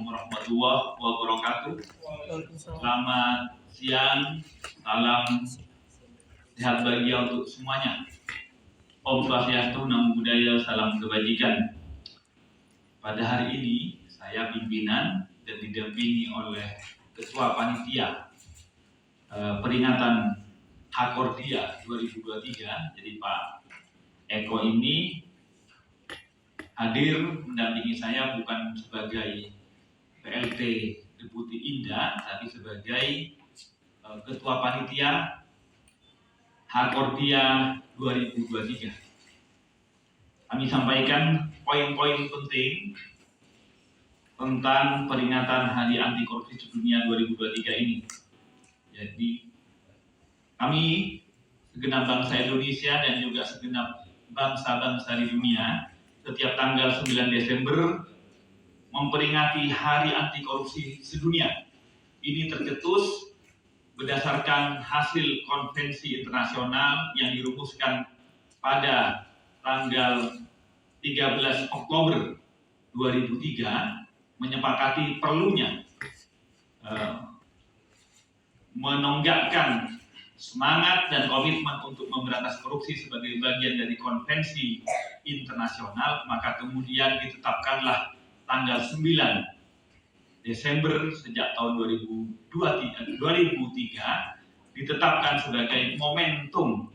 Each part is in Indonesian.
Assalamualaikum warahmatullahi wabarakatuh. Selamat siang, salam sehat bahagia untuk semuanya. Om Swastiastu, Namo Buddhaya, salam kebajikan. Pada hari ini saya pimpinan dan didampingi oleh Ketua Panitia peringatan Hakordia 2023. Jadi Pak Eko ini hadir mendampingi saya bukan sebagai PLT Deputi Indah, tapi sebagai Ketua Panitia Hakordia 2023. Kami sampaikan poin-poin penting tentang peringatan Hari Anti Korupsi Sedunia 2023 ini. Jadi kami segenap bangsa Indonesia dan juga segenap bangsa-bangsa di dunia setiap tanggal 9 Desember memperingati Hari Anti Korupsi Sedunia. Ini tercetus berdasarkan hasil konvensi internasional yang dirumuskan pada tanggal 13 Oktober 2003 menyepakati perlunya menonjolkan semangat dan komitmen untuk memberantas korupsi sebagai bagian dari konvensi internasional, maka kemudian ditetapkanlah tanggal 9 Desember sejak tahun 2003 ditetapkan sebagai momentum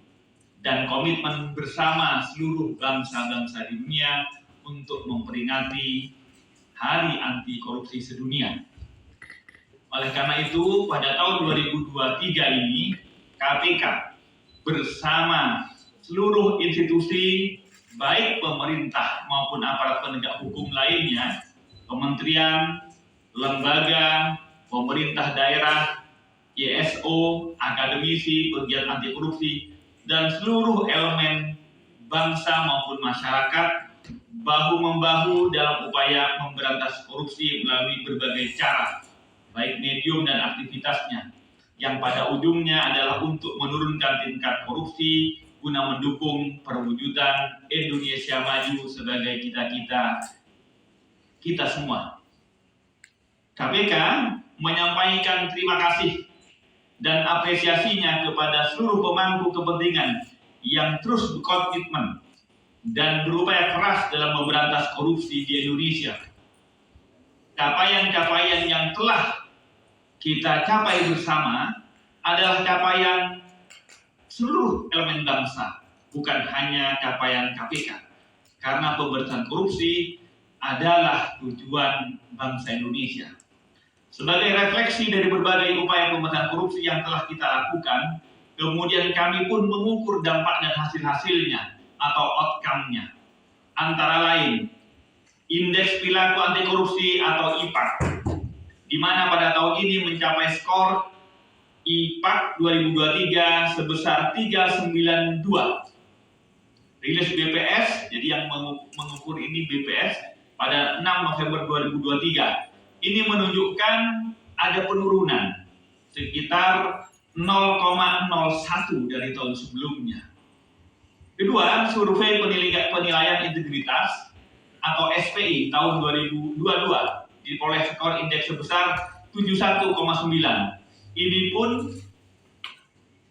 dan komitmen bersama seluruh bangsa-bangsa di dunia untuk memperingati Hari Anti Korupsi Sedunia. Oleh karena itu, pada tahun 2023 ini KPK bersama seluruh institusi baik pemerintah maupun aparat penegak hukum lainnya, kementerian, lembaga, pemerintah daerah, YSO, akademisi, pegiat anti korupsi, dan seluruh elemen bangsa maupun masyarakat bahu-membahu dalam upaya memberantas korupsi melalui berbagai cara, baik medium dan aktivitasnya, yang pada ujungnya adalah untuk menurunkan tingkat korupsi guna mendukung perwujudan Indonesia maju sebagai cita-cita kita semua. KPK menyampaikan terima kasih dan apresiasinya kepada seluruh pemangku kepentingan yang terus berkomitmen dan berupaya keras dalam memberantas korupsi di Indonesia. Capaian-capaian yang telah kita capai bersama adalah capaian seluruh elemen bangsa, bukan hanya capaian KPK. Karena pemberantasan korupsi adalah tujuan bangsa Indonesia. Sebagai refleksi dari berbagai upaya pemberantasan korupsi yang telah kita lakukan, kemudian kami pun mengukur dampak dan hasil-hasilnya atau outcome-nya. Antara lain, Indeks Perilaku Anti Korupsi atau IPAK, di mana pada tahun ini mencapai skor IPAK 2023 sebesar 392. Rilis BPS, jadi yang mengukur ini BPS pada 6 November 2023. Ini menunjukkan ada penurunan sekitar 0,01 dari tahun sebelumnya. Kedua, survei penilaian integritas atau SPI tahun 2022 diperoleh skor indeks sebesar 71,9. Ini pun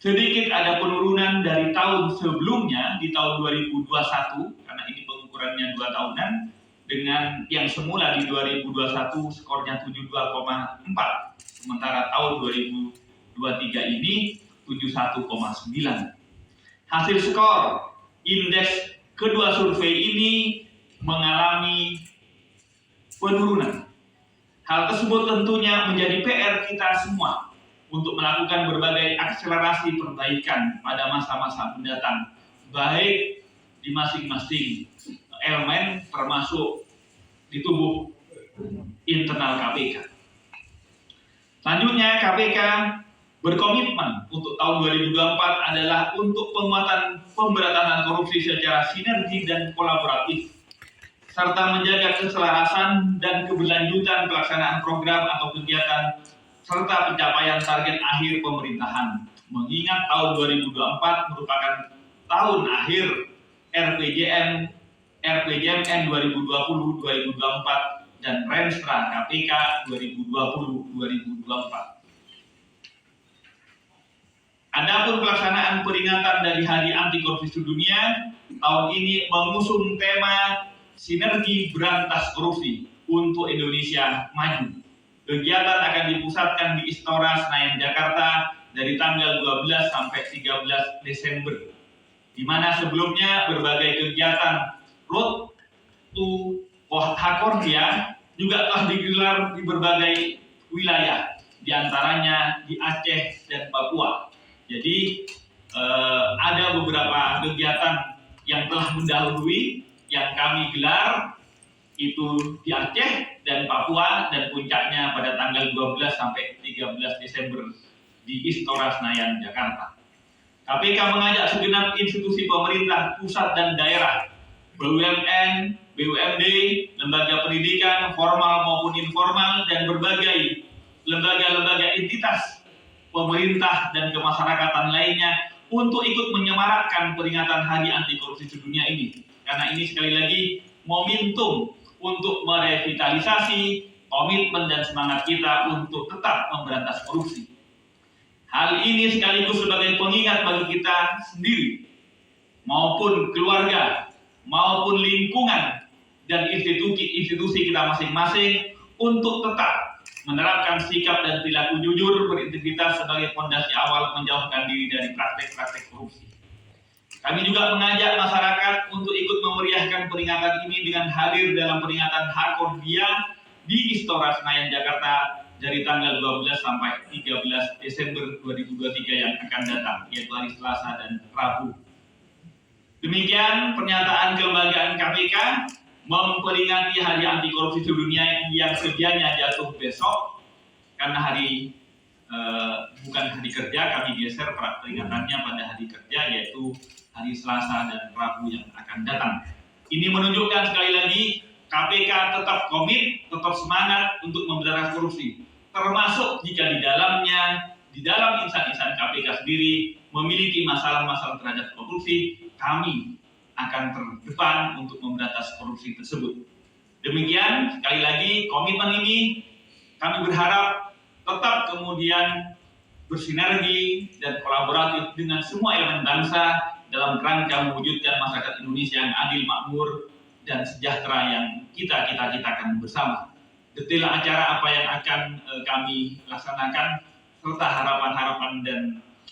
sedikit ada penurunan dari tahun sebelumnya di tahun 2021 karena ini pengukurannya 2 tahunan, dengan yang semula di 2021 skornya 72,4, sementara tahun 2023 ini 71,9. Hasil skor indeks kedua survei ini mengalami penurunan. Hal tersebut tentunya menjadi PR kita semua untuk melakukan berbagai akselerasi perbaikan pada masa-masa mendatang, baik di masing-masing elemen termasuk di tubuh internal KPK. Selanjutnya, KPK berkomitmen untuk tahun 2024 adalah untuk penguatan pemberantasan korupsi secara sinergi dan kolaboratif, serta menjaga keselarasan dan keberlanjutan pelaksanaan program atau kegiatan serta pencapaian target akhir pemerintahan. Mengingat tahun 2024 merupakan tahun akhir RPJMN 2020-2024 dan Renstra KPK 2020-2024. Adapun pelaksanaan peringatan dari Hari Anti Korupsi Sedunia tahun ini mengusung tema Sinergi Berantas Korupsi untuk Indonesia Maju. Kegiatan akan dipusatkan di Istora Senayan Jakarta dari tanggal 12 sampai 13 Desember. Di mana sebelumnya berbagai kegiatan Road to Hakordia juga telah digelar di berbagai wilayah, diantaranya di Aceh dan Papua. Jadi ada beberapa kegiatan yang telah mendahului yang kami gelar itu di Aceh dan Papua, dan puncaknya pada tanggal 12 sampai 13 Desember di Istora Senayan Jakarta. KPK mengajak segenap institusi pemerintah pusat dan daerah, BUMN, BUMD, lembaga pendidikan formal maupun informal, dan berbagai lembaga-lembaga entitas pemerintah dan kemasyarakatan lainnya untuk ikut menyemarakkan peringatan Hari Anti Korupsi Sedunia ini. Karena ini sekali lagi momentum untuk merevitalisasi komitmen dan semangat kita untuk tetap memberantas korupsi. Hal ini sekaligus sebagai pengingat bagi kita sendiri, maupun keluarga, maupun lingkungan dan institusi kita masing-masing untuk tetap menerapkan sikap dan perilaku jujur berintegritas sebagai fondasi awal menjauhkan diri dari praktek-praktek korupsi. Kami juga mengajak masyarakat untuk ikut memeriahkan peringatan ini dengan hadir dalam peringatan Hakordia di Istora Senayan Jakarta dari tanggal 12 sampai 13 Desember 2023 yang akan datang, yaitu hari Selasa dan Rabu. Demikian pernyataan kelembagaan KPK memperingati Hari Anti Korupsi Sedunia yang sedianya jatuh besok, karena bukan hari kerja, kami geser peringatannya pada hari kerja, yaitu hari Selasa dan Rabu yang akan datang. Ini menunjukkan sekali lagi KPK tetap komit, tetap semangat untuk memberantas korupsi, termasuk jika di dalam insan-insan KPK sendiri memiliki masalah-masalah terhadap korupsi, kami akan terdepan untuk memberantas korupsi tersebut. Demikian, sekali lagi komitmen ini kami berharap tetap kemudian bersinergi dan kolaboratif dengan semua elemen bangsa dalam kerangka mewujudkan masyarakat Indonesia yang adil, makmur, dan sejahtera yang kita cita-citakan bersama. Detail acara apa yang akan kami laksanakan serta harapan-harapan dan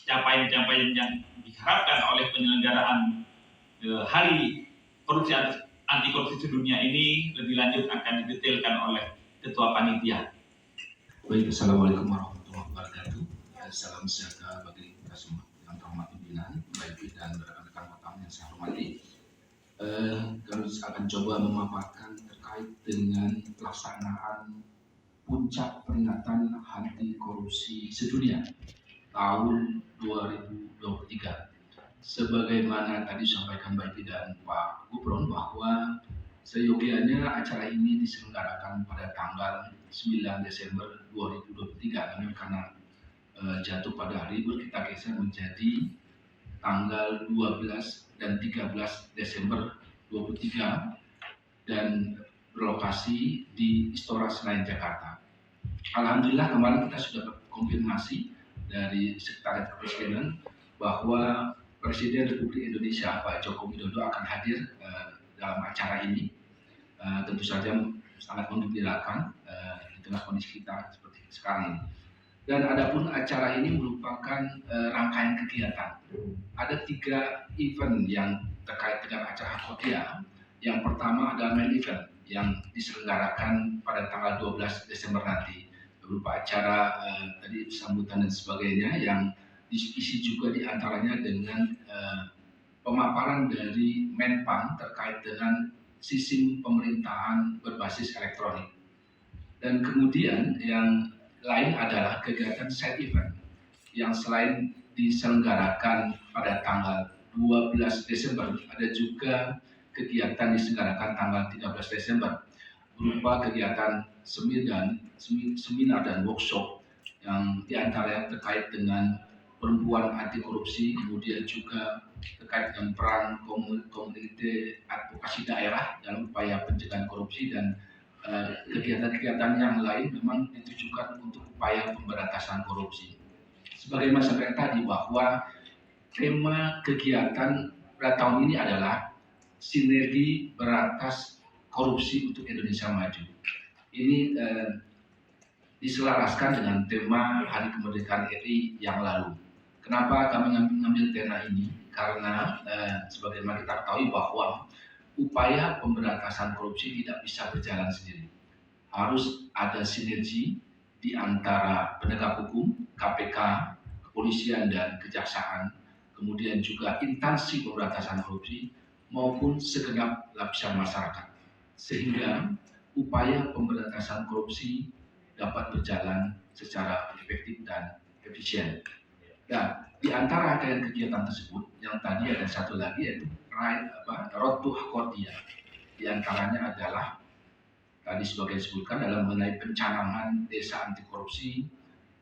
capaian-capaian yang diharapkan oleh penyelenggaraan Hari Korupsi Anti Korupsi Sedunia ini lebih lanjut akan didetailkan oleh Ketua Panitia. Baik, Assalamualaikum warahmatullahi wabarakatuh. Salam sejahtera bagi kita semua yang terhormat pimpinan, baik dan rekan-rekan tamu yang saya hormati. Kami akan coba memaparkan terkait dengan pelaksanaan puncak peringatan Anti Korupsi Sedunia tahun 2023. Sebagaimana tadi disampaikan Mbak Iti dan Pak Gubron bahwa seyogianya acara ini diselenggarakan pada tanggal 9 Desember 2023, namun karena jatuh pada hari libur kita geser menjadi tanggal 12 dan 13 Desember 2023 dan berlokasi di Istora Senayan Jakarta. Alhamdulillah kemarin kita sudah konfirmasi dari Sekretariat Kepresidenan bahwa Presiden Republik Indonesia Pak Joko Widodo akan hadir dalam acara ini. Tentu saja sangat menggembirakan di tengah kondisi kita seperti sekarang ini. Dan adapun acara ini merupakan rangkaian kegiatan. Ada 3 event yang terkait dengan acara Hakordia. Yang pertama adalah main event yang diselenggarakan pada tanggal 12 Desember nanti, berupa acara tadi sambutan dan sebagainya, yang diisi juga diantaranya dengan pemaparan dari Menpan terkait dengan sistem pemerintahan berbasis elektronik. Dan kemudian yang lain adalah kegiatan side event yang selain diselenggarakan pada tanggal 12 Desember, ada juga kegiatan diselenggarakan tanggal 13 Desember berupa kegiatan seminar dan workshop yang diantaranya terkait dengan perempuan anti korupsi, kemudian juga terkait dengan peran komunitas advokasi daerah dalam upaya pencegahan korupsi, dan kegiatan-kegiatan yang lain memang ditujukan untuk upaya pemberantasan korupsi. Sebagaimana saya tadi bahwa tema kegiatan pada tahun ini adalah sinergi berantas korupsi untuk Indonesia Maju. Ini diselaraskan dengan tema Hari Kemerdekaan RI yang lalu. Kenapa kami mengambil tema ini? Karena sebagaimana kita ketahui bahwa upaya pemberantasan korupsi tidak bisa berjalan sendiri. Harus ada sinergi di antara penegak hukum, KPK, kepolisian dan kejaksaan, kemudian juga instansi pemberantasan korupsi maupun segenap lapisan masyarakat. Sehingga upaya pemberantasan korupsi dapat berjalan secara efektif dan efisien. Dan di antara rangkaian kegiatan tersebut, yang tadi ada satu lagi yaitu Road to Hakordia. Di antaranya adalah tadi sebagai disebutkan dalam mengenai pencanangan desa anti korupsi,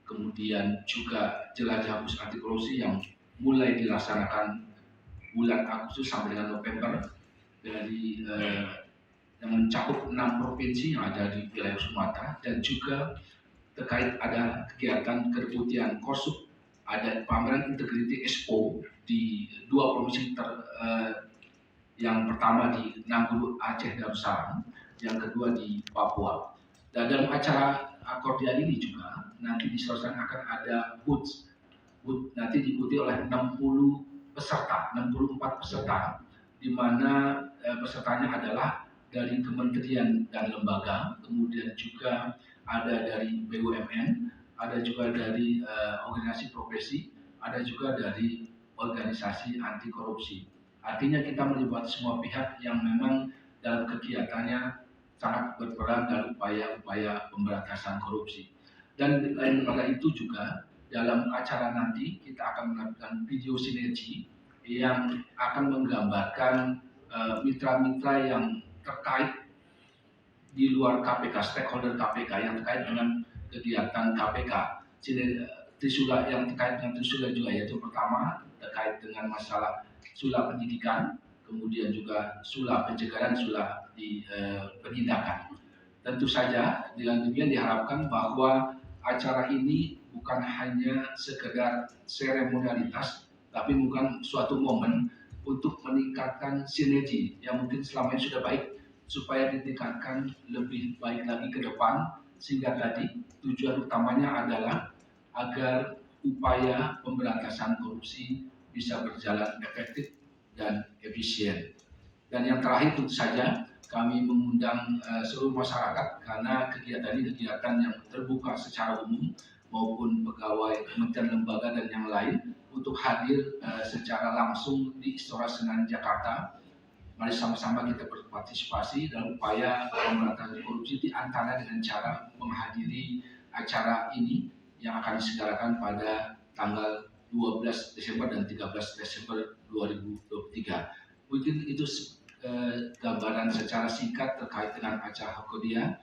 kemudian juga jelajah bus anti korupsi yang mulai dilaksanakan bulan Agustus sampai dengan November dari yang mencakup 6 provinsi yang ada di wilayah Sumatera, dan juga terkait ada kegiatan kedeputian Korsup, ada pameran Integrity Expo di 2 provinsi yang pertama di Nanggulu, Aceh, Darussalam, yang kedua di Papua. Dan dalam acara akordia ini juga nanti diselesaikan akan ada booth nanti diikuti oleh 64 peserta, di mana pesertanya adalah dari kementerian dan lembaga, kemudian juga ada dari BUMN, ada juga dari organisasi profesi, ada juga dari organisasi anti korupsi. Artinya kita melibatkan semua pihak yang memang dalam kegiatannya sangat berperan dalam upaya-upaya pemberantasan korupsi. Dan lain pada itu juga dalam acara nanti kita akan melakukan video sinergi yang akan menggambarkan mitra-mitra yang terkait di luar KPK, stakeholder KPK yang terkait dengan kegiatan KPK. Trisula yang terkait dengan Trisula juga, yaitu pertama terkait dengan masalah sula pendidikan, kemudian juga sula pencegahan, sula di penindakan. Tentu saja dengan demikian diharapkan bahwa acara ini bukan hanya sekedar seremonialitas, tapi bukan suatu momen untuk meningkatkan sinergi yang mungkin selama ini sudah baik, supaya ditingkatkan lebih baik lagi ke depan, sehingga tadi tujuan utamanya adalah agar upaya pemberantasan korupsi bisa berjalan efektif dan efisien. Dan yang terakhir tentu saja kami mengundang seluruh masyarakat, karena kegiatan ini kegiatan yang terbuka secara umum maupun pegawai kementerian lembaga dan yang lain untuk hadir secara langsung di Istora Senayan Jakarta. Mari sama-sama kita berpartisipasi dalam upaya pemberantasan korupsi, di antara dengan cara menghadiri acara ini yang akan diselenggarakan pada tanggal 12 Desember dan 13 Desember 2023. Mungkin itu gambaran secara singkat terkait dengan acara Hakordia.